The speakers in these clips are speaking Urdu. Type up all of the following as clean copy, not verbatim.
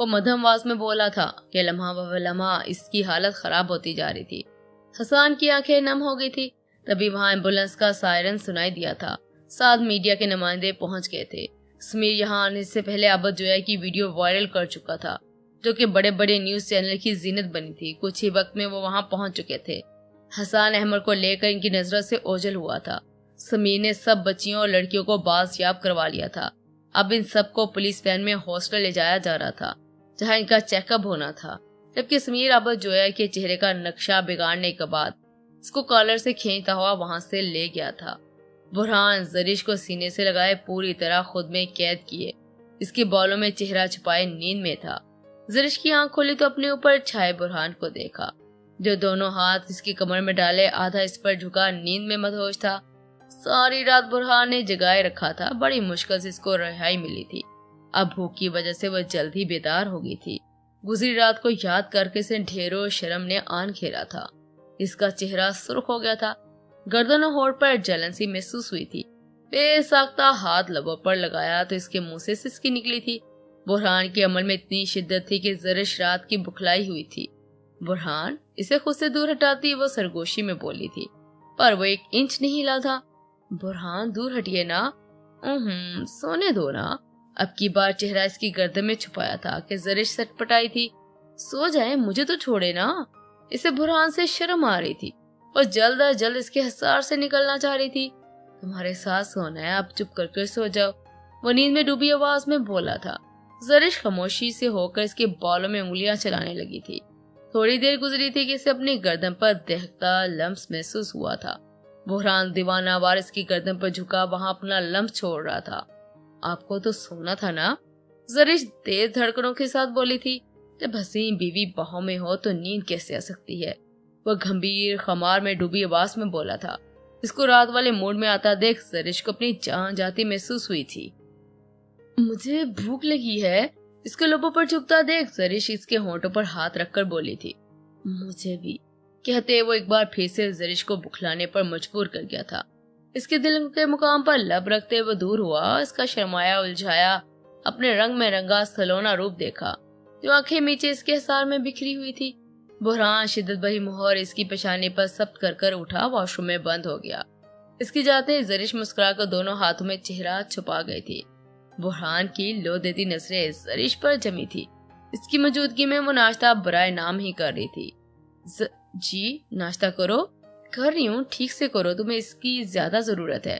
وہ مدھم آواز میں بولا تھا کہ لمحہ بہ لمحہ اس کی حالت خراب ہوتی جا رہی تھی۔ حسان کی آنکھیں نم ہو گئی تھی۔ تبھی وہاں ایمبولینس کا سائرن سنائی دیا تھا۔ ساتھ میڈیا کے نمائندے پہنچ گئے تھے۔ سمیر یہاں آنے سے پہلے عابد جویا کی ویڈیو وائرل کر چکا تھا، جو کہ بڑے بڑے نیوز چینل کی زینت بنی تھی۔ کچھ ہی وقت میں وہ وہاں پہنچ چکے تھے۔ حسان احمر کو لے کر ان کی نظروں سے اوجھل ہوا تھا۔ سمیر نے سب بچیوں اور لڑکیوں کو بازیاب کروا لیا تھا۔ اب ان سب کو پولیس وین میں ہاسٹل لے جایا جا رہا تھا، جہاں ان کا چیک اپ ہونا تھا، جبکہ سمیر عابد جویا کے چہرے کا نقشہ بگاڑنے کے بعد اس کو کالر سے کھینچتا ہوا وہاں سے لے گیا تھا۔ برہان زرش کو سینے سے لگائے پوری طرح خود میں قید کیے، اس کے بالوں میں چہرہ چھپائے نیند میں تھا۔ زرش کی آنکھ کھولی تو اپنے اوپر چھائے برہان کو دیکھا، جو دونوں ہاتھ اس کی کمر میں ڈالے آدھا اس پر جھکا نیند میں مدہوش تھا۔ ساری رات برہان نے جگائے رکھا تھا، بڑی مشکل سے اس کو رہائی ملی تھی۔ اب بھوک کی وجہ سے وہ جلد ہی بیدار ہو گئی تھی۔ گزری رات کو یاد کر کے اسے ڈھیروں شرم نے آن گھیرا تھا۔ اس کا چہرہ سرخ ہو گیا تھا، گردن و ہونٹ پر جلن سی محسوس ہوئی تھی۔ بے ساختہ ہاتھ لبوں پر لگایا تو اس کے منہ سے سسکی نکلی تھی۔ برہان کے عمل میں اتنی شدت تھی کہ زرش رات کی بکھلائی ہوئی تھی۔ برہان اسے خود سے دور ہٹاتی وہ سرگوشی میں بولی تھی، پر وہ 1 انچ نہیں ہلا تھا۔ برہان دور ہٹیے نا، سونے دو نا۔ اب کی بار چہرہ اس کی گردن میں چھپایا تھا کہ زرش سٹ پٹائی تھی۔ سو جائے، مجھے تو چھوڑے نا۔ اسے برہان سے شرم آ رہی تھی اور جلد از جلد اس کے حصار سے نکلنا چاہ رہی تھی۔ تمہارے ساتھ سونا ہے، اب چپ کر کے سو جاؤ، وہ نیند میں ڈوبی آواز میں بولا تھا۔ زرش خاموشی سے ہو کر اس کے بالوں میں انگلیاں چلانے لگی تھی۔ تھوڑی دیر گزری تھی کہ اسے اپنی گردن پر دہتا لمس محسوس ہوا تھا۔ برہان دیوانہ وار اس کی گردن پر جھکا وہاں اپنا لمس چھوڑ رہا تھا۔ آپ کو تو سونا تھا نا، زرش تیز دھڑکنوں کے ساتھ بولی تھی۔ جب حسین بیوی باہوں میں ہو تو نیند کیسے آ سکتی ہے، وہ گھمبیر خمار میں ڈوبی آواز میں بولا تھا۔ اس کو رات والے موڈ میں آتا دیکھ زرش کو اپنی جان جاتی محسوس ہوئی تھی۔ مجھے بھوک لگی ہے، اس کے لبوں پر جھکتا دیکھ زرش اس کے ہونٹوں پر ہاتھ رکھ کر بولی تھی۔ مجھے بھی، کہتے وہ ایک بار پھر سے زرش کو بکھلانے پر مجبور کر گیا تھا۔ اس کے دل کے مقام پر لب رکھتے وہ دور ہوا، اس کا شرمایا الجھایا اپنے رنگ میں رنگا سلونا روپ دیکھا، جو آنکھیں نیچے اس کے حصار میں بکھری ہوئی تھی۔ برہان شدت بھری مہر اس کی پیشانی پر ثبت کر کر اٹھا، واش روم میں بند ہو گیا۔ اس کی جاتے ہی زرش مسکرا کر دونوں ہاتھوں میں چہرہ چھپا گئی تھی۔ برہان کی لو دیتی نظریں زرش پر جمی تھی۔ اس کی موجودگی میں وہ ناشتہ برائے نام ہی کر رہی تھی۔ جی ناشتہ کرو، کر رہی ہوں، ٹھیک سے کرو، تمہیں اس کی زیادہ ضرورت ہے،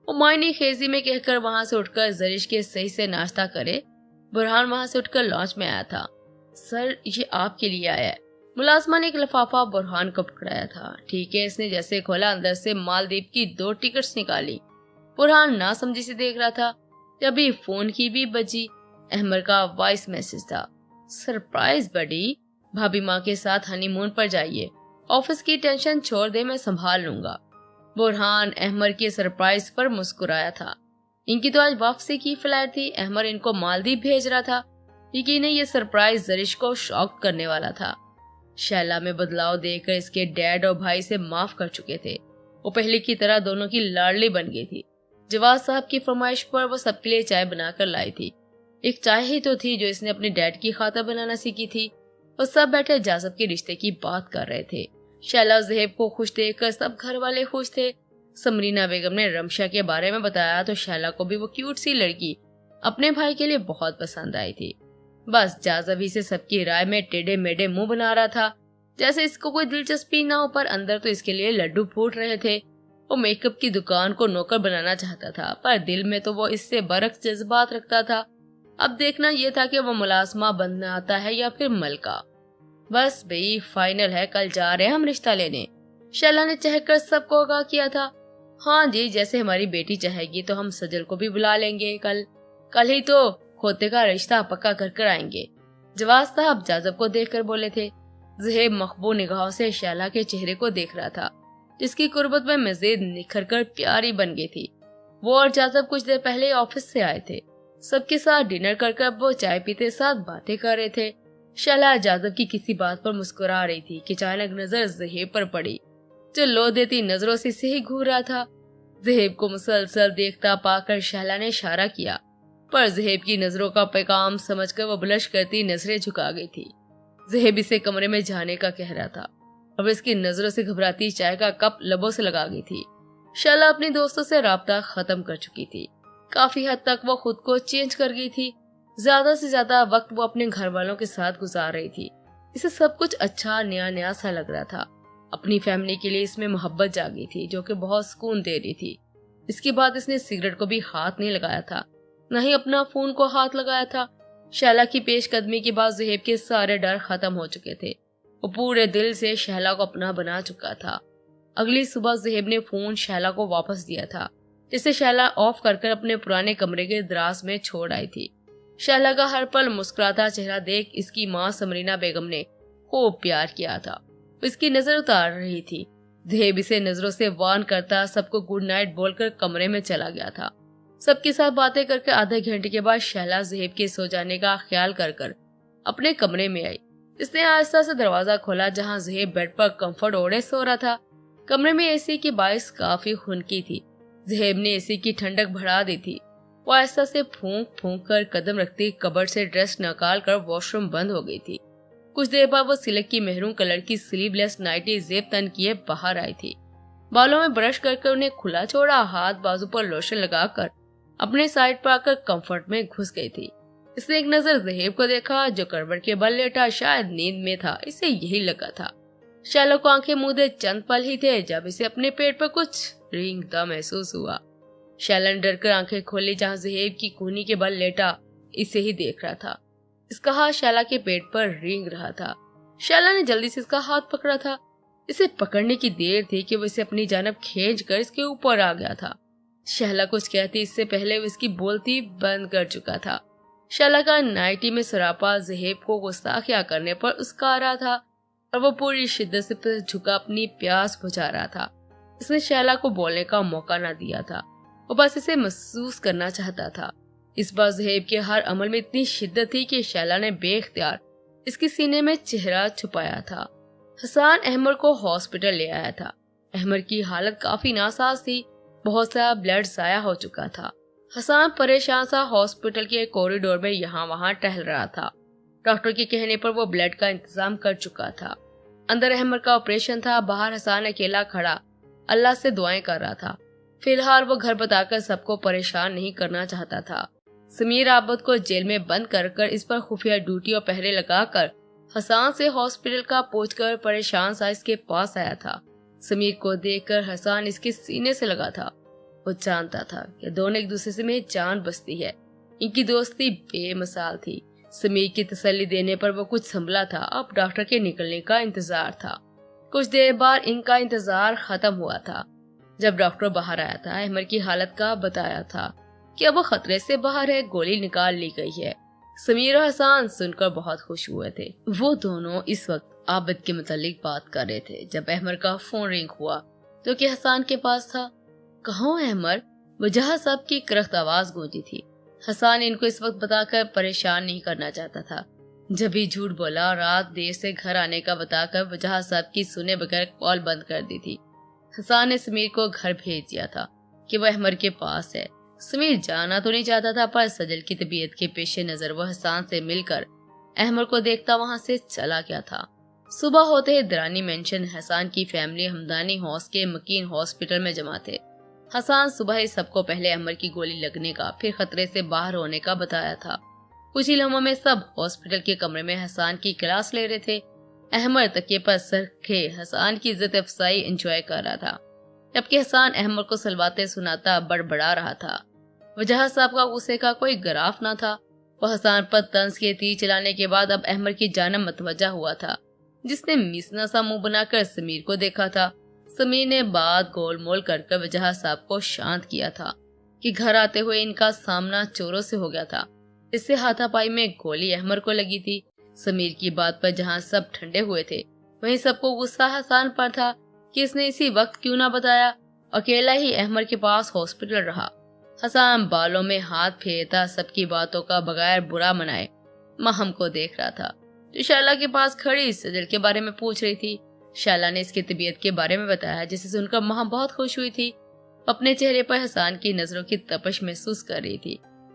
وہ معنی خیزی میں کہہ کر وہاں سے اٹھ کر زرش کے صحیح سے ناشتہ کرے۔ برہان وہاں سے اٹھ کر لانچ میں آیا تھا۔ سر یہ آپ کے لیے آیا ہے۔ ملازمہ نے ایک لفافہ برہان کو پکڑایا تھا۔ ٹھیک ہے، اس نے جیسے کھولا اندر سے مالدیپ کی 2 ٹکٹس نکالی۔ برہان نہ سمجھی سے دیکھ رہا تھا۔ ابھی فون کی بھی بجی، احمر کا وائس میسج تھا۔ سرپرائز بڈی، بھابھی ماں کے ساتھ ہنی مون پر جائیے، آفس کی ٹینشن چھوڑ دے، میں سنبھال لوں گا۔ برہان احمر کے سرپرائز پر مسکرایا تھا۔ ان کی تو آج واپسی کی فلائٹ تھی، احمر ان کو مالدیپ بھیج رہا تھا۔ یقیناً یہ سرپرائز زرش کو شاک کرنے والا تھا۔ شیلا میں بدلاؤ دیکھ کر اس کے ڈیڈ اور بھائی سے معاف کر چکے تھے۔ وہ پہلے کی طرح دونوں کی لاڈلی بن گئی تھی۔ جواز صاحب کی فرمائش پر وہ سب کے لیے چائے بنا کر لائی تھی۔ ایک چائے ہی تو تھی جو اس نے اپنے ڈیڈ کی خاطر بنانا سیکھی تھی۔ وہ سب بیٹھے جازب کے رشتے کی بات کر رہے تھے۔ شیلا اور زہیب کو خوش دیکھ کر سب گھر والے خوش تھے۔ سمرینا بیگم نے رمشا کے بارے میں بتایا تو شیلا کو بھی وہ کیوٹ سی لڑکی اپنے بھائی کے لیے بہت پسند آئی تھی۔ بس جازب ہی سے سب کی رائے میں ٹیڑے میڑے منہ بنا رہا تھا، جیسے اس کو کوئی دلچسپی نہ ہو، پر اندر تو اس کے لیے لڈو پھوٹ رہے تھے۔ وہ میک اپ کی دکان کو نوکر بنانا چاہتا تھا، پر دل میں تو وہ اس سے برعکس جذبات رکھتا تھا۔ اب دیکھنا یہ تھا کہ وہ ملازمہ بننا آتا ہے یا پھر ملکہ۔ بس بھئی فائنل ہے، کل جا رہے ہیں ہم رشتہ لینے، شیلا نے چہک کر سب کو آگاہ کیا تھا۔ ہاں جی، جیسے ہماری بیٹی چاہے گی تو ہم سجل کو بھی بلا لیں گے، کل ہی تو کھوتے کا رشتہ پکا کر کر آئیں گے، جواز صاحب جازب کو دیکھ کر بولے تھے۔ زہیب مخبو نگاہوں سے شیلا کے چہرے کو دیکھ رہا تھا، جس کی قربت میں مزید نکھر کر پیاری بن گئی تھی۔ وہ اور جازب کچھ دیر پہلے آفس سے آئے تھے۔ سب کے ساتھ ڈنر کر کر وہ چائے پیتے ساتھ باتیں کر رہے تھے۔ شیلا جازب کی کسی بات پر مسکرا رہی تھی کہ اچانک نظر زہیب پر پڑی، جو لو دیتی نظروں سے ہی گھور رہا تھا۔ زہیب کو مسلسل دیکھتا پا کر شیلا نے اشارہ کیا۔ پر زہیب کی نظروں کا پیغام سمجھ کر وہ بلش کرتی نظریں جھکا گئی تھی۔ زہیب اسے کمرے میں جانے کا کہہ رہا تھا اور اس کی نظروں سے گھبراتی چائے کا کپ لبوں سے لگا گئی تھی۔ شعلہ اپنی دوستوں سے رابطہ ختم کر چکی تھی۔ کافی حد تک وہ خود کو چینج کر گئی تھی۔ زیادہ سے زیادہ وقت وہ اپنے گھر والوں کے ساتھ گزار رہی تھی۔ اسے سب کچھ اچھا نیا نیا سا لگ رہا تھا۔ اپنی فیملی کے لیے اس میں محبت جاگی تھی جو کہ بہت سکون دے رہی تھی۔ اس کے بعد اس نے سگریٹ کو بھی ہاتھ نہیں لگایا تھا، نہ ہی اپنا فون کو ہاتھ لگایا تھا۔ شعلہ کی پیش قدمی کے بعد زہیب کے سارے ڈر ختم ہو چکے تھے۔ وہ پورے دل سے شعلہ کو اپنا بنا چکا تھا۔ اگلی صبح زہیب نے فون شعلہ کو واپس دیا تھا، جسے شعلہ آف کر کر اپنے پرانے کمرے کے دراز میں چھوڑ آئی تھی۔ شعلہ کا ہر پل مسکراتا چہرہ دیکھ اس کی ماں سمرینہ بیگم نے خوب پیار کیا تھا۔ اس کی نظر اتار رہی تھی۔ زہیب اسے نظروں سے وارن کرتا سب کو گڈ نائٹ بول کر کمرے میں چلا گیا تھا۔ سب کے ساتھ باتیں کر کے آدھے گھنٹے کے بعد شعلہ زہیب کے سو جانے کا خیال کر کر اپنے کمرے میں آئی۔ اس نے آہستہ سے دروازہ کھولا جہاں زہیب بیڈ پر کمفرٹ اوڑھے سو رہا تھا۔ کمرے میں اے سی کی باعث کافی خنکی تھی۔ زہیب نے اے سی کی ٹھنڈک بڑھا دی تھی۔ وہ آہستہ سے پھونک پھونک کر قدم رکھتی کبرڈ سے ڈریس نکال کر واش روم بند ہو گئی تھی۔ کچھ دیر بعد وہ سلک کی میرون کلر کی سلیو لیس نائٹی زیب تن کیے باہر آئی تھی۔ بالوں میں برش کر کر انہیں کھلا چھوڑا، ہاتھ بازو پر لوشن لگا کر اپنے سائڈ پر آ کر کمفرٹ میں گھس گئی تھی۔ اس نے ایک نظر زہیب کو دیکھا جو کروٹ کے بل لیٹا شاید نیند میں تھا۔ اسے یہی لگا تھا۔ شعلہ کو آنکھیں مودے چند پل ہی تھے جب اسے اپنے پیٹ پر کچھ رینگتا محسوس ہوا۔ شعلہ نے ڈر کر آنکھیں کھولی جہاں زہیب کی کونی کے بل لیٹا اسے ہی دیکھ رہا تھا۔ اس کا ہاتھ شعلہ کے پیٹ پر رینگ رہا تھا۔ شعلہ نے جلدی سے اس کا ہاتھ پکڑا تھا۔ اسے پکڑنے کی دیر تھی کہ وہ اسے اپنی جانب کھینچ کر اس کے اوپر آ گیا تھا۔ شعلہ کچھ کہتی اس سے پہلے وہ اس کی بولتی بند کر چکا تھا۔ شعلہ کا نائٹی میں سراپا زہیب کو گستاخیاں کرنے پر اسکا رہا تھا اور وہ پوری شدت سے جھکا اپنی پیاس بجھا رہا تھا۔ اس نے شعلہ کو بولنے کا موقع نہ دیا تھا، وہ بس اسے محسوس کرنا چاہتا تھا۔ اس بار زہیب کے ہر عمل میں اتنی شدت تھی کہ شعلہ نے بے اختیار اس کے سینے میں چہرہ چھپایا تھا۔ حسان احمر کو ہاسپٹل لے آیا تھا۔ احمر کی حالت کافی ناساز تھی، بہت سا بلڈ ضائع ہو چکا تھا۔ حسان پریشان سا ہاسپٹل کے کوریڈور میں یہاں وہاں ٹہل رہا تھا۔ ڈاکٹر کے کہنے پر وہ بلڈ کا انتظام کر چکا تھا۔ اندر احمر کا آپریشن تھا، باہر حسان اکیلا کھڑا اللہ سے دعائیں کر رہا تھا۔ فی الحال وہ گھر بتا کر سب کو پریشان نہیں کرنا چاہتا تھا۔ سمیر عابد کو جیل میں بند کر کر اس پر خفیہ ڈیوٹی اور پہرے لگا کر حسان سے ہاسپٹل کا پہنچ کر پریشان سا اس کے پاس آیا تھا۔ سمیر کو دیکھ کر حسان اس کے سینے سے لگا تھا۔ وہ جانتا تھا کہ دونوں ایک دوسرے سے میں جان بستی ہے۔ ان کی دوستی بے مثال تھی۔ سمیر کی تسلی دینے پر وہ کچھ سنبھلا تھا۔ اب ڈاکٹر کے نکلنے کا انتظار تھا۔ کچھ دیر بعد ان کا انتظار ختم ہوا تھا۔ جب ڈاکٹر باہر آیا تھا، احمر کی حالت کا بتایا تھا کہ اب وہ خطرے سے باہر ہے، گولی نکال لی گئی ہے۔ سمیر اور حسان سن کر بہت خوش ہوئے تھے۔ وہ دونوں اس وقت عابد کے متعلق بات کر رہے تھے جب احمر کا فون رنگ ہوا جو کہ حسان کے پاس تھا۔ کہاں احمر؟ وجہ صاحب کی کرخت آواز گونجی تھی۔ حسان ان کو اس وقت بتا کر پریشان نہیں کرنا چاہتا تھا۔ جب ہی جھوٹ بولا، رات دیر سے گھر آنے کا بتا کر وجہ صاحب کی سنے بغیر کال بند کر دی تھی۔ حسان نے سمیر کو گھر بھیج دیا تھا کہ وہ احمر کے پاس ہے۔ سمیر جانا تو نہیں چاہتا تھا، پر سجل کی طبیعت کے پیش نظر وہ حسان سے مل کر احمر کو دیکھتا وہاں سے چلا گیا تھا۔ صبح ہوتے ہی درانی مینشن حسان کی فیملی ہمدانی ہاؤس کے مکین ہاسپٹل میں جمع تھے۔ حسان صبح ہی سب کو پہلے احمر کی گولی لگنے کا، پھر خطرے سے باہر ہونے کا بتایا تھا۔ کچھ ہی لمحوں میں سب ہاسپٹل کے کمرے میں حسان کی کلاس لے رہے تھے۔ احمر تکیے پر سر رکھے حسان کی عزت افزائی انجوائے کر رہا تھا، جبکہ حسان احمر کو سلواتے سناتا بڑبڑا رہا تھا۔ وجہ صاحب کا غصے کا کوئی گراف نہ تھا۔ وہ حسان پر طنز کے تیر چلانے کے بعد اب احمر کی جانب متوجہ ہوا تھا، جس نے میسنا سا منہ بنا کر سمیر کو دیکھا تھا۔ سمیر نے بات گول مول کر کر وجہ صاحب کو شانت کیا تھا کہ گھر آتے ہوئے ان کا سامنا چوروں سے ہو گیا تھا۔ اس سے ہاتھا پائی میں گولی احمر کو لگی تھی۔ سمیر کی بات پر جہاں سب ٹھنڈے ہوئے تھے، وہیں سب کو غصہ حسان پر تھا کہ اس نے اسی وقت کیوں نہ بتایا، اکیلا ہی احمر کے پاس ہاسپٹل رہا۔ حسان بالوں میں ہاتھ پھیرتا سب کی باتوں کا بغیر برا منائے مہم کو دیکھ رہا تھا، جو شعلہ کے پاس کھڑی سجل کے بارے میں پوچھ رہی تھی۔ شعلہ نے اس کی طبیعت کے بارے میں بتایا، جسے سن کر مہم بہت خوش ہوئی تھی۔ اپنے چہرے پر حسان کی نظروں کی تپش محسوس کر رہی تھی۔